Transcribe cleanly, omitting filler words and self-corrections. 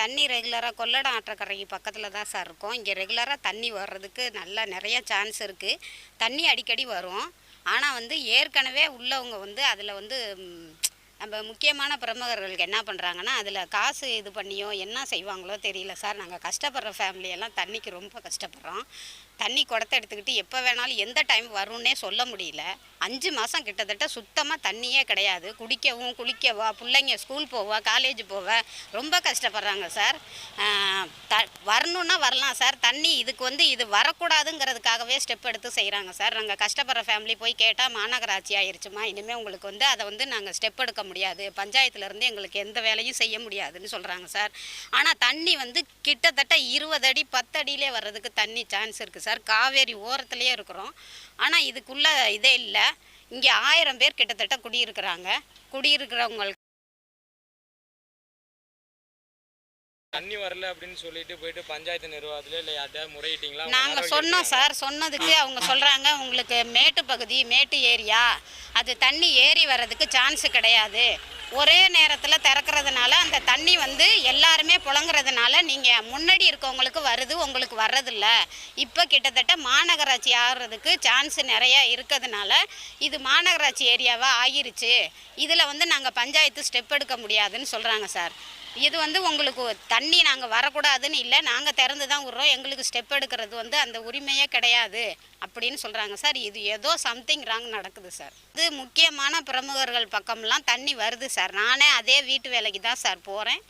தண்ணி ரெகுலராக கொள்ளடம் ஆற்றக்கரைக்கு பக்கத்தில் தான் சார் இருக்கோம். இங்கே ரெகுலராக தண்ணி வர்றதுக்கு நல்லா நிறைய சான்ஸ் இருக்குது. தண்ணி அடிக்கடி வரும். ஆனால் வந்து ஏற்கனவே உள்ளவங்க வந்து அதில் வந்து நம்ம முக்கியமான பிரமுகர்களுக்கு என்ன பண்ணுறாங்கன்னா, அதில் காசு இது பண்ணியோ என்ன செய்வாங்களோ தெரியல சார். நாங்கள் கஷ்டப்படுற ஃபேமிலியெல்லாம் தண்ணிக்கு ரொம்ப கஷ்டப்படுறோம். தண்ணி குடத்தை எடுத்துக்கிட்டு எப்போ வேணாலும் எந்த டைம் வரும்னே சொல்ல முடியல. 5 மாதம் கிட்டத்தட்ட சுத்தமாக தண்ணியே கிடையாது. குடிக்கவும் குளிக்கவா பிள்ளைங்க ஸ்கூல் போவா காலேஜ் போவ ரொம்ப கஷ்டப்படுறாங்க சார். வரணுன்னா வரலாம் சார். தண்ணி இதுக்கு வந்து இது வரக்கூடாதுங்கிறதுக்காகவே ஸ்டெப் எடுத்து செய்கிறாங்க சார். நாங்கள் கஷ்டப்படுற ஃபேமிலி போய் கேட்டால் மாநகராட்சி ஆயிடுச்சுமா, இனிமேல் உங்களுக்கு வந்து அதை வந்து நாங்கள் ஸ்டெப் எடுக்க முடியாது, பஞ்சாயத்துலேருந்து எங்களுக்கு எந்த வேலையும் செய்ய முடியாதுன்னு சொல்கிறாங்க சார். ஆனால் தண்ணி வந்து கிட்டத்தட்ட 20 அடி 10 அடியிலே வர்றதுக்கு தண்ணி சான்ஸ் இருக்குது சார். காவேரி ஓரத்துலேயே இருக்கிறோம். ஆனால் இதுக்குள்ள இதே இல்லை. இங்கே 1000 பேர் கிட்டத்தட்ட குடியிருக்கிறாங்க. குடியிருக்கிறவங்களுக்கு தண்ணி வரல அப்படின்னு சொல்லிட்டு போயிட்டு பஞ்சாயத்து நிர்வாகத்துல இல்லை யார்ட்டையாவது முறையிட்டீங்களா? நாங்கள் சொன்னோம் சார். சொன்னதுக்கு அவங்க சொல்கிறாங்க, உங்களுக்கு மேட்டு பகுதி மேட்டு ஏரியா, அது தண்ணி ஏறி வர்றதுக்கு சான்ஸு கிடையாது. ஒரே நேரத்தில் திறக்கிறதுனால அந்த தண்ணி வந்து எல்லாருமே புழங்குறதுனால நீங்கள் முன்னாடி இருக்கவங்களுக்கு வருது, உங்களுக்கு வர்றதில்ல. இப்போ கிட்டத்தட்ட மாநகராட்சி ஆகிறதுக்கு சான்ஸு நிறையா இருக்கிறதுனால இது மாநகராட்சி ஏரியாவாக ஆகிருச்சு. இதில் வந்து நாங்கள் பஞ்சாயத்து ஸ்டெப் எடுக்க முடியாதுன்னு சொல்கிறாங்க சார். இது வந்து உங்களுக்கு தண்ணி நாங்கள் வரக்கூடாதுன்னு இல்லை, நாங்கள் திறந்து தான் விட்றோம், எங்களுக்கு ஸ்டெப் எடுக்கிறது வந்து அந்த உரிமையே கிடையாது அப்படின்னு சொல்கிறாங்க சார். இது ஏதோ சம்திங் ராங் நடக்குது சார். இது முக்கியமான பிரமுகர்கள் பக்கம்லாம் தண்ணி வருது சார். நானே அதே வீட்டு வேலைக்கு தான் சார் போகிறேன்.